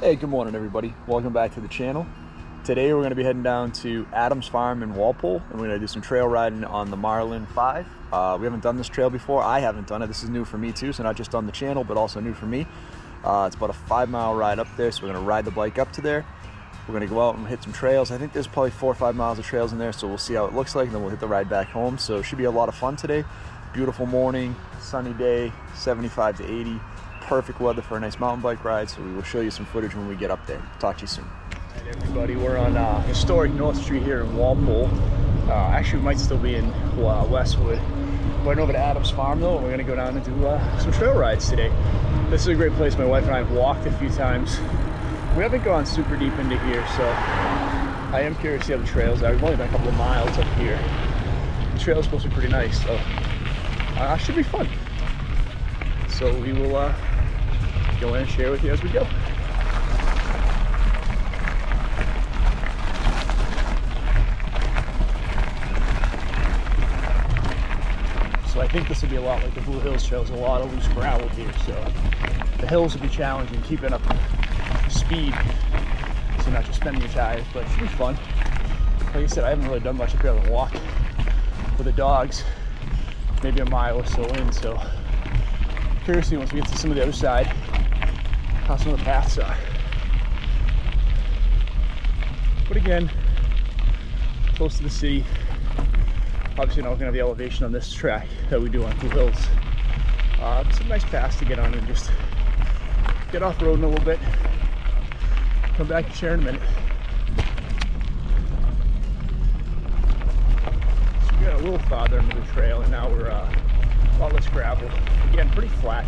Hey, good morning everybody. Welcome back to the channel. Today we're going to be heading down to Adam's Farm in Walpole and we're going to do some trail riding on the Marlin 5. We haven't done this trail before. I haven't done it. This is new for me too, so not just on the channel but also new for me. It's about a 5-mile ride up there, so we're going to ride the bike up to there. We're going to go out and hit some trails. I think there's probably 4 or 5 miles of trails in there, so we'll see how it looks like and then we'll hit the ride back home. So it should be a lot of fun today. Beautiful morning, sunny day, 75 to 80. Perfect weather for a nice mountain bike ride, so we will show you some footage when we get up there. Talk to you soon. All right, everybody, we're on historic North Street here in Walpole. Actually, we might still be in Westwood. We're going over to Adam's Farm though, and we're going to go down and do some trail rides today. This is a great place. My wife and I have walked a few times. We haven't gone super deep into here, so I am curious to see how the trails are. We've only done a couple of miles up here. The trail is supposed to be pretty nice, so should be fun. So we will go in and share with you as we go. So I think this will be a lot like the Blue Hills Trail. There's a lot of loose gravel here, so the hills will be challenging, keeping up speed, so not just spending your tires, but it should be fun. Like I said, I haven't really done much up here other than walk with the dogs, maybe a mile or so in, so curiously once we get to some of the other side, how some of the paths are. But again, close to the city. Obviously not going to have the elevation on this track that we do on Blue Hills. Some nice paths to get on and just get off road in a little bit. Come back and share in a minute. So we got a little farther into the trail and now we're a lot less gravel. Again, pretty flat.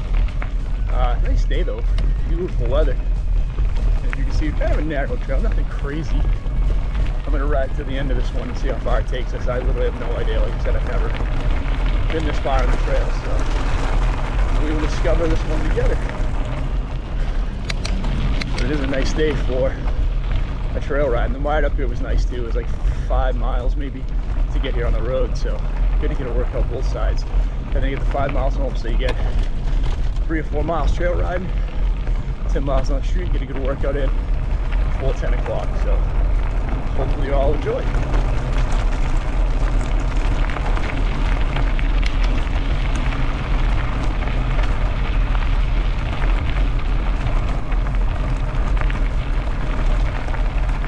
Nice day though, beautiful weather. And as you can see, kind of a narrow trail, nothing crazy. I'm gonna ride to the end of this one and see how far it takes us. I literally have no idea. Like I said, I've never been this far on the trail, so we will discover this one together. But it is a nice day for a trail ride. And the ride up here was nice too. It was like 5 miles maybe to get here on the road, so good to get a workout both sides. And then you get the 5 miles home, so you get 3 or 4 miles trail riding, 10 miles on the street, get a good workout in before 10 o'clock. So hopefully you all enjoy.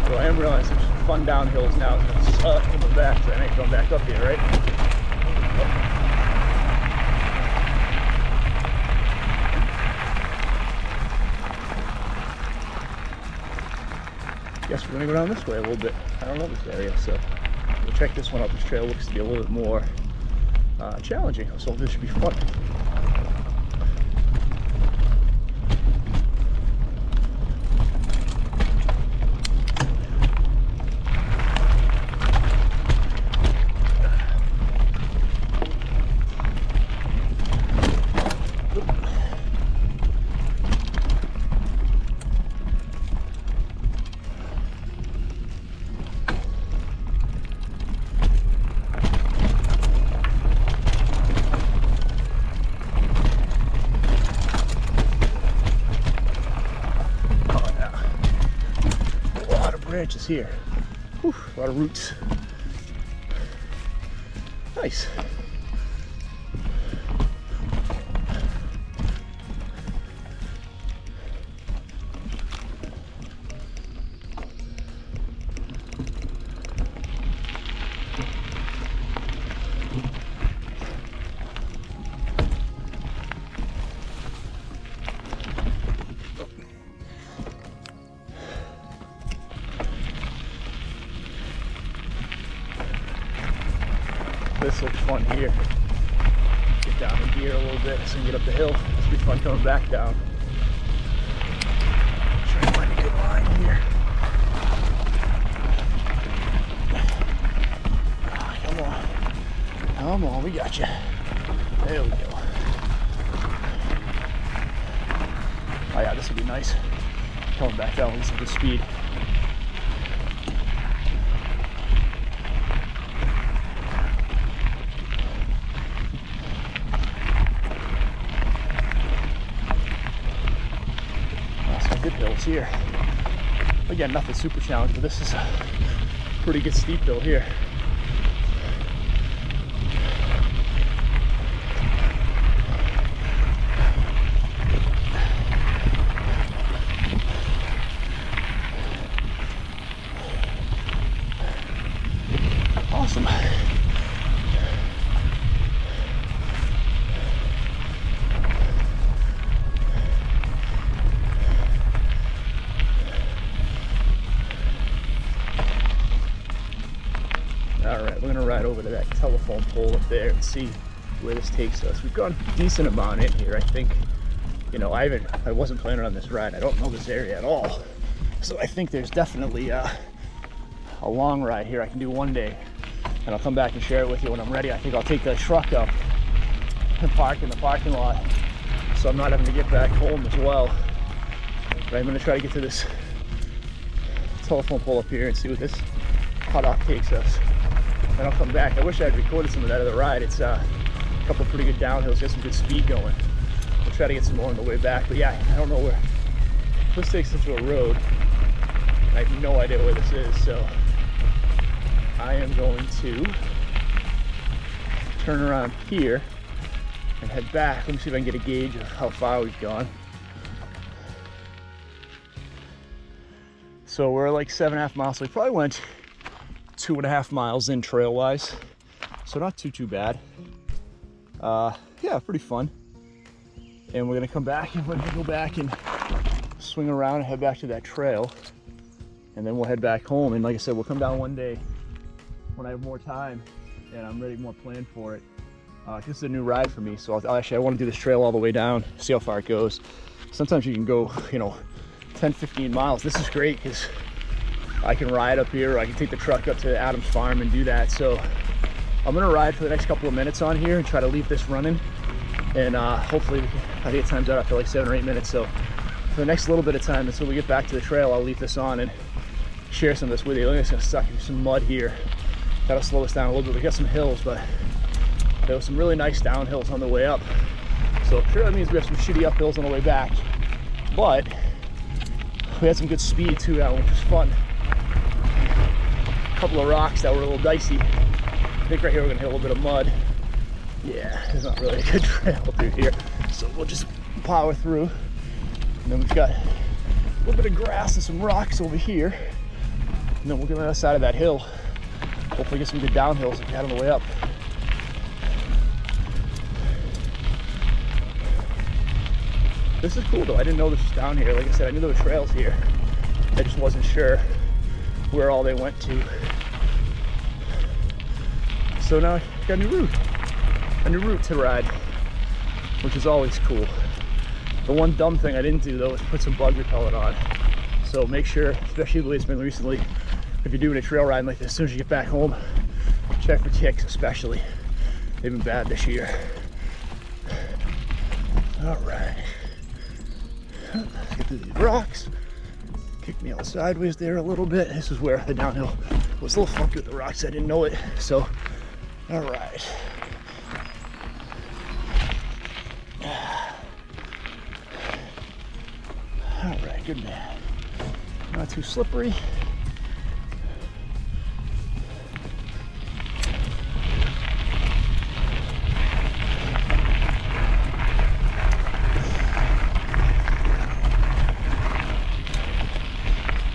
So I am realizing there's fun downhills now. It's coming back, so I ain't going back up here, right? Guess we're gonna go down this way a little bit. I don't know this area, so we'll check this one out. This trail looks to be a little bit more challenging, so this should be fun. Branches here. Whew, a lot of roots. Nice. This looks fun here. Get down in gear a little bit so we can get up the hill. This will be fun coming back down. Try to find a good line here. Come on. Come on, we got you. There we go. Oh yeah, this will be nice. Coming back down with some good speed. Good hills here. Again, nothing super challenging, but this is a pretty good steep hill here. Awesome. All right, we're gonna ride over to that telephone pole up there and see where this takes us. We've gone a decent amount in here, I think. You know, I wasn't planning on this ride. I don't know this area at all. So I think there's definitely a long ride here I can do one day. And I'll come back and share it with you when I'm ready. I think I'll take the truck up and park in the parking lot so I'm not having to get back home as well. But I'm gonna try to get to this telephone pole up here and see what this cutoff takes us. And I'll come back. I wish I had recorded some of that other ride. It's a couple of pretty good downhills, got some good speed going. We'll try to get some more on the way back. But yeah, I don't know where this takes us to a road. I have no idea where this is, so I am going to turn around here and head back. Let me see if I can get a gauge of how far we've gone. So we're like 7.5 miles, so we probably went 2.5 miles in trail wise, so not too bad. Yeah, pretty fun. And we're gonna come back and we're gonna go back and swing around and head back to that trail, and then we'll head back home. And like I said, we'll come down one day when I have more time and I'm ready, more planned for it. This is a new ride for me, so I want to do this trail all the way down, see how far it goes. Sometimes you can go, you know, 10-15 miles. This is great because I can ride up here, or I can take the truck up to Adam's farm and do that. So I'm gonna ride for the next couple of minutes on here and try to leave this running, and hopefully I think it times out after like 7 or 8 minutes. So for the next little bit of time until we get back to the trail, I'll leave this on and share some of this with you. I'm just gonna suck in some mud here. That'll slow us down a little bit. We got some hills, but there was some really nice downhills on the way up. So sure, that means we have some shitty uphills on the way back, but we had some good speed too, that one, which was fun. A couple of rocks that were a little dicey. I think right here we're gonna hit a little bit of mud. Yeah, there's not really a good trail through here, so we'll just power through. And then we've got a little bit of grass and some rocks over here, and then we'll get on the other side of that hill. Hopefully get some good downhills if we had on the way up. This is cool though. I didn't know this was down here. Like I said, I knew there were trails here. I just wasn't sure where all they went to. So now I got a new route to ride, which is always cool. The one dumb thing I didn't do though was put some bug repellent on. So make sure, especially the way it's been recently, if you're doing a trail ride like this, as soon as you get back home, check for ticks especially. They've been bad this year. All right. Let's get through these rocks. Kick me out sideways there a little bit. This is where the downhill was a little funky with the rocks. I didn't know it. So, all right. All right, good man. Not too slippery.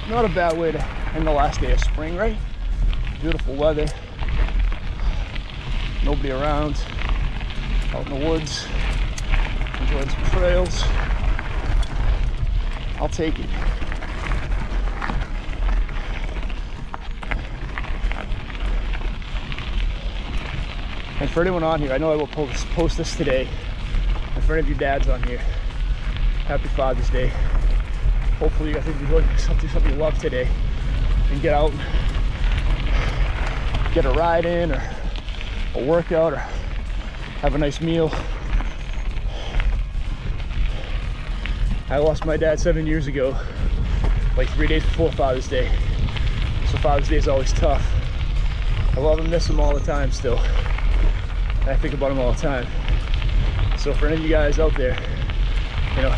Not a bad way to end the last day of spring, right? Beautiful weather. Nobody around. Out in the woods. Enjoying some trails. I'll take it. And for anyone on here, I know I will post this today. And for any of you dads on here, happy Father's Day. Hopefully you guys enjoy something you love today and get out and get a ride in or a workout or have a nice meal. I lost my dad 7 years ago, like 3 days before Father's Day. So Father's Day is always tough. I love and miss him all the time still. I think about him all the time. So for any of you guys out there, you know,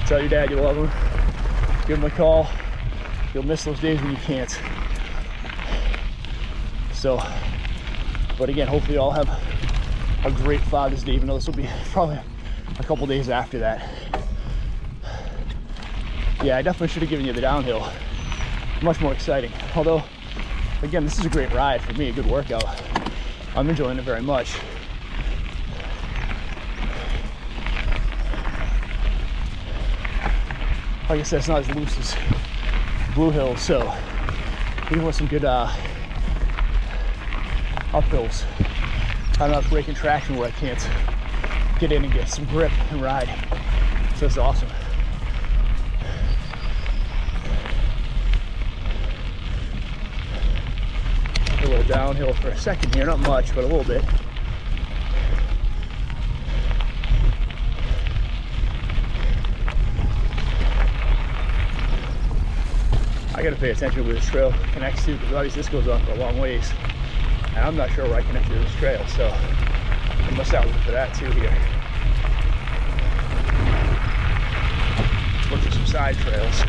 tell your dad you love him. Give him a call. You'll miss those days when you can't. So, but again, hopefully I'll have a great Father's Day, even though this will be probably a couple days after that. Yeah, I definitely should have given you the downhill. Much more exciting. Although, again, this is a great ride for me, a good workout. I'm enjoying it very much. Like I said, it's not as loose as Blue Hill, so even with some good uphills, I'm not breaking traction where I can't get in and get some grip and ride. So it's awesome. A little downhill for a second here, not much, but a little bit. I gotta pay attention where this trail connects to, because obviously this goes on for a long ways. And I'm not sure where I connect to this trail, so I must out looking for that too here. Look for some side trails.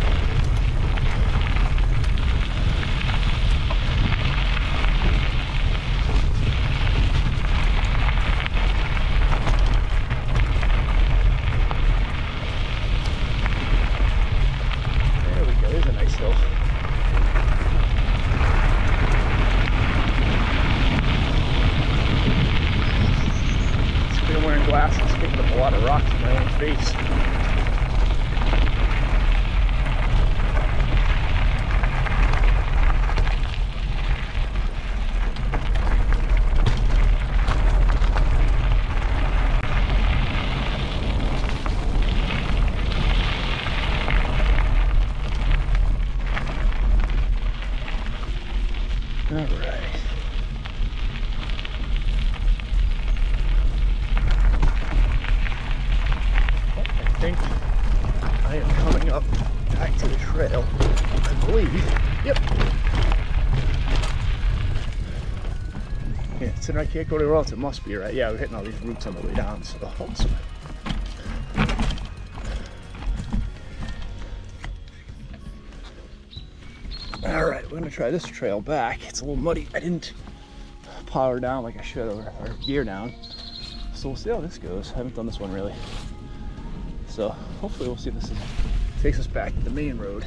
There we go, there's a nice hill. I'm wearing glasses, picking up a lot of rocks in my own face. All right. I think I am coming up back to the trail, I believe. Yep. Yeah, so I can't go to the roads, it must be, right? Yeah, we're hitting all these roots on the way down, so awesome. All right, we're gonna try this trail back. It's a little muddy. I didn't power down like I should, or gear down. So we'll see how this goes. I haven't done this one really. So hopefully we'll see if this takes us back to the main road.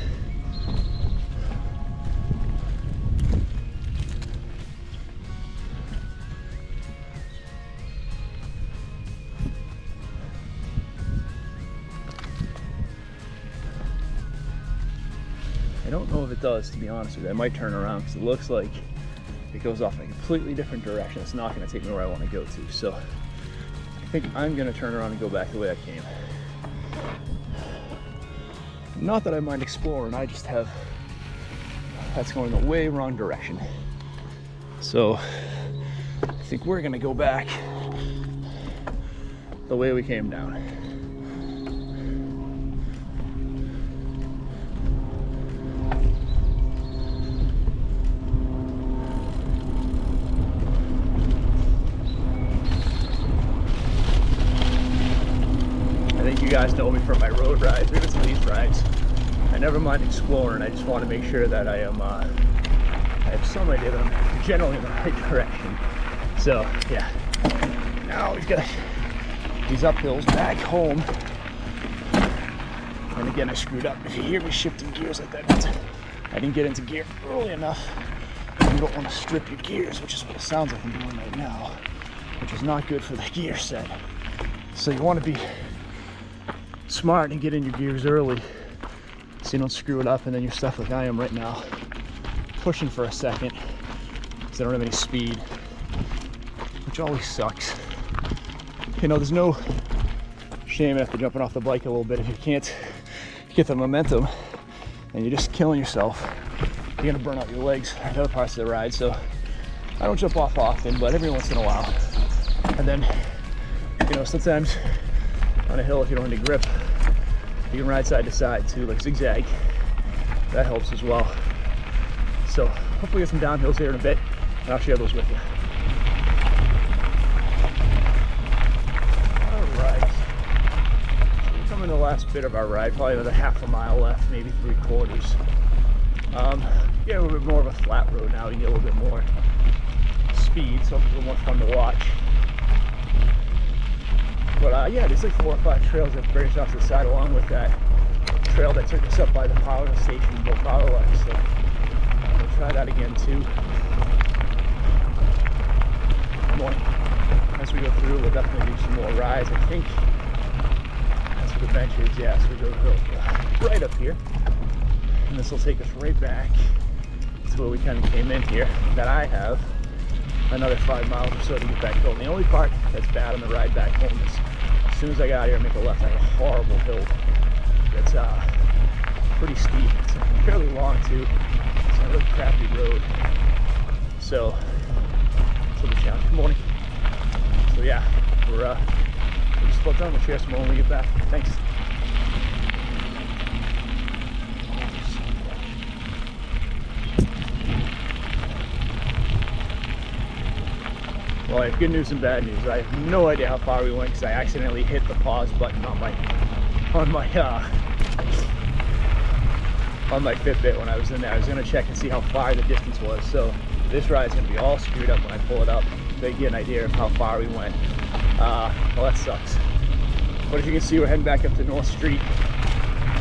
I don't know if it does, to be honest with you. I might turn around because it looks like it goes off in a completely different direction. It's not going to take me where I want to go to. So I think I'm going to turn around and go back the way I came. Not that I mind exploring, I just have, that's going the way wrong direction. So I think we're going to go back the way we came down. You guys know me from my road rides, even some of these rides. I never mind exploring. I just want to make sure that I am, I have some idea that I'm generally in the right direction. So yeah, now we've got these uphills back home. And again, I screwed up. If you hear me shifting gears like that, I didn't get into gear early enough. You don't want to strip your gears, which is what it sounds like I'm doing right now, which is not good for the gear set. So you want to be smart and get in your gears early so you don't screw it up and then you're stuck like I am right now, pushing for a second because I don't have any speed, which always sucks. You know, there's no shame after jumping off the bike a little bit. If you can't get the momentum and you're just killing yourself, you're gonna burn out your legs and other parts of the ride. So I don't jump off often, but every once in a while. And then, you know, sometimes on a hill, if you don't have any grip, you can ride side to side too, like zigzag. That helps as well. So hopefully get some downhills here in a bit, and I'll share those with you. All right, so we're coming to the last bit of our ride, probably another half a mile left, maybe 3/4. Yeah, a little bit more of a flat road now. You get a little bit more speed, so it's a little more fun to watch. But yeah, there's like 4 or 5 trails that branch off to the side, along with that trail that took us up by the power station, both power lines. So we'll try that again too. As we go through, we'll definitely do some more rides. I think that's what the bench is. Yeah, so we go right up here, and this will take us right back to where we kind of came in here. Then I have another 5 miles or so to get back home. The only part that's bad on the ride back home is as soon as I got out here and make a left, I have a horrible hill that's pretty steep. It's fairly long too. It's a really crappy road, so it's a little challenging. Good morning. So yeah, we're split down. We'll share some more when we get back. Thanks. Well, I have good news and bad news. I have no idea how far we went because I accidentally hit the pause button on my Fitbit when I was in there. I was gonna check and see how far the distance was. So this ride's gonna be all screwed up when I pull it up. So you get an idea of how far we went. Well, that sucks. But as you can see, we're heading back up to North Street.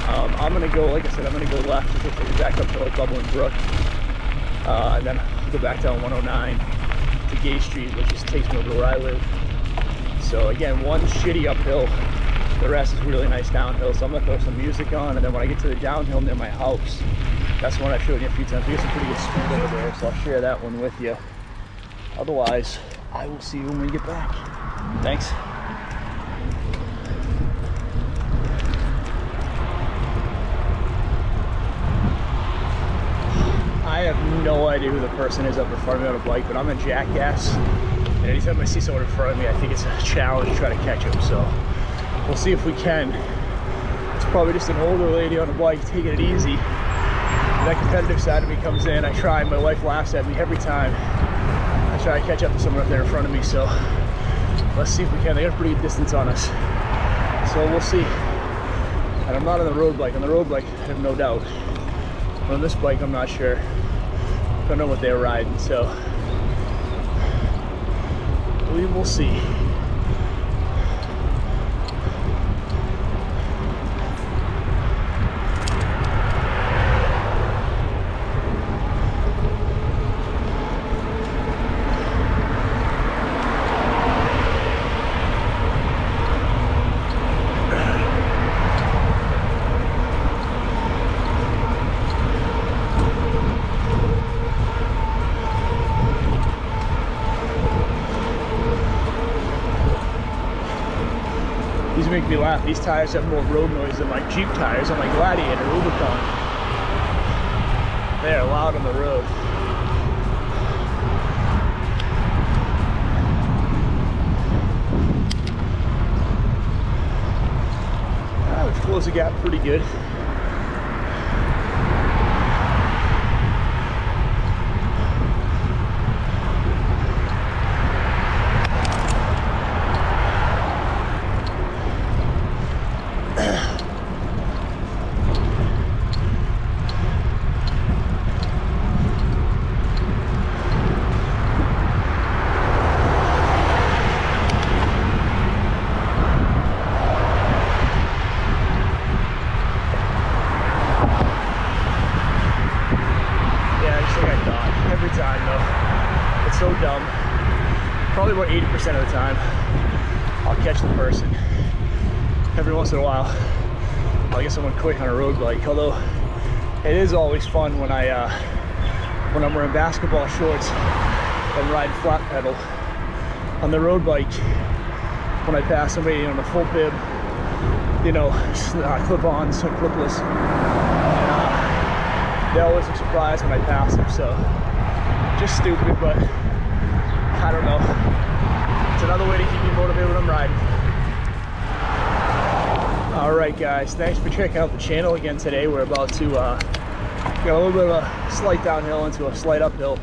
I'm gonna go, like I said, I'm gonna go left just to take it back up to like Bubbling Brook, and then go back down 109 to Gay Street, which just takes me over to where I live. So again, one shitty uphill. The rest is really nice downhill. So I'm gonna throw some music on, and then when I get to the downhill near my house, that's the one I've showed you a few times. We get some pretty good speed over there, so I'll share that one with you. Otherwise, I will see you when we get back. Thanks. I have no idea who the person is up in front of me on a bike, but I'm a jackass. And anytime I see someone in front of me, I think it's a challenge to try to catch them. So we'll see if we can. It's probably just an older lady on a bike taking it easy. And that competitive side of me comes in. I try, my wife laughs at me every time I try to catch up to someone up there in front of me. So let's see if we can. They got a pretty good distance on us, so we'll see. And I'm not on the road bike. On the road bike, I have no doubt. But on this bike, I'm not sure. Don't know what they're riding, so we will see. These make me laugh. These tires have more road noise than my Jeep tires on my Gladiator Rubicon. They are loud on the road. We've closed the gap pretty good. So dumb. Probably about 80% of the time I'll catch the person. Every once in a while I'll get someone quick on a road bike, although it is always fun when I'm wearing basketball shorts and ride flat pedal on the road bike when I pass somebody on a full bib, you know, clip-ons or clipless, and they always look surprised when I pass them. So just stupid, but I don't know. It's another way to keep me motivated when I'm riding. All right, guys, thanks for checking out the channel again today. We're about to got a little bit of a slight downhill into a slight uphill.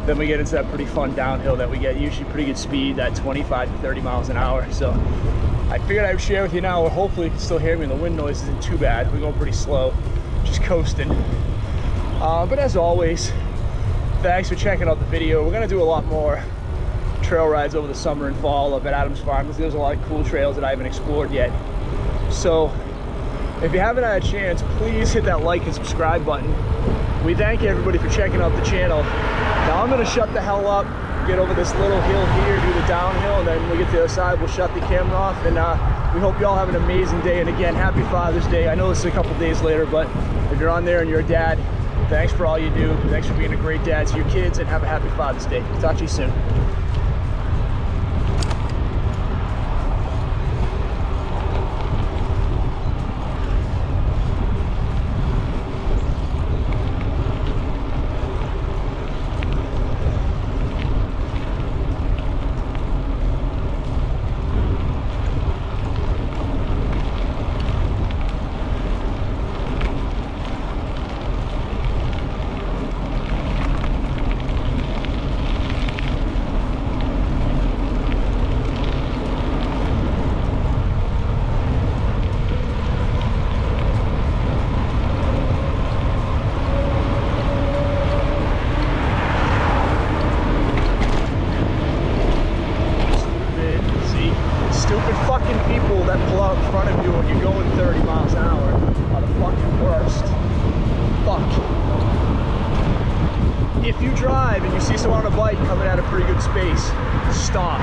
Then we get into that pretty fun downhill that we get usually pretty good speed, that 25 to 30 miles an hour. So I figured I would share with you now, or hopefully you can still hear me and the wind noise isn't too bad. We're going pretty slow, just coasting. But as always, thanks for checking out the video. We're gonna do a lot more trail rides over the summer and fall up at Adams Farm because there's a lot of cool trails that I haven't explored yet. So if you haven't had a chance, please hit that like and subscribe button. We thank everybody for checking out the channel. Now I'm gonna shut the hell up, get over this little hill here, do the downhill, and then when we get to the other side, we'll shut the camera off. And we hope you all have an amazing day. And again, happy Father's Day. I know this is a couple days later, but if you're on there and you're a dad, thanks for all you do. Thanks for being a great dad to your kids, and have a happy Father's Day. Talk to you soon. People that pull out in front of you when you're going 30 miles an hour are the fucking worst. Fuck. If you drive and you see someone on a bike coming at a pretty good space, stop.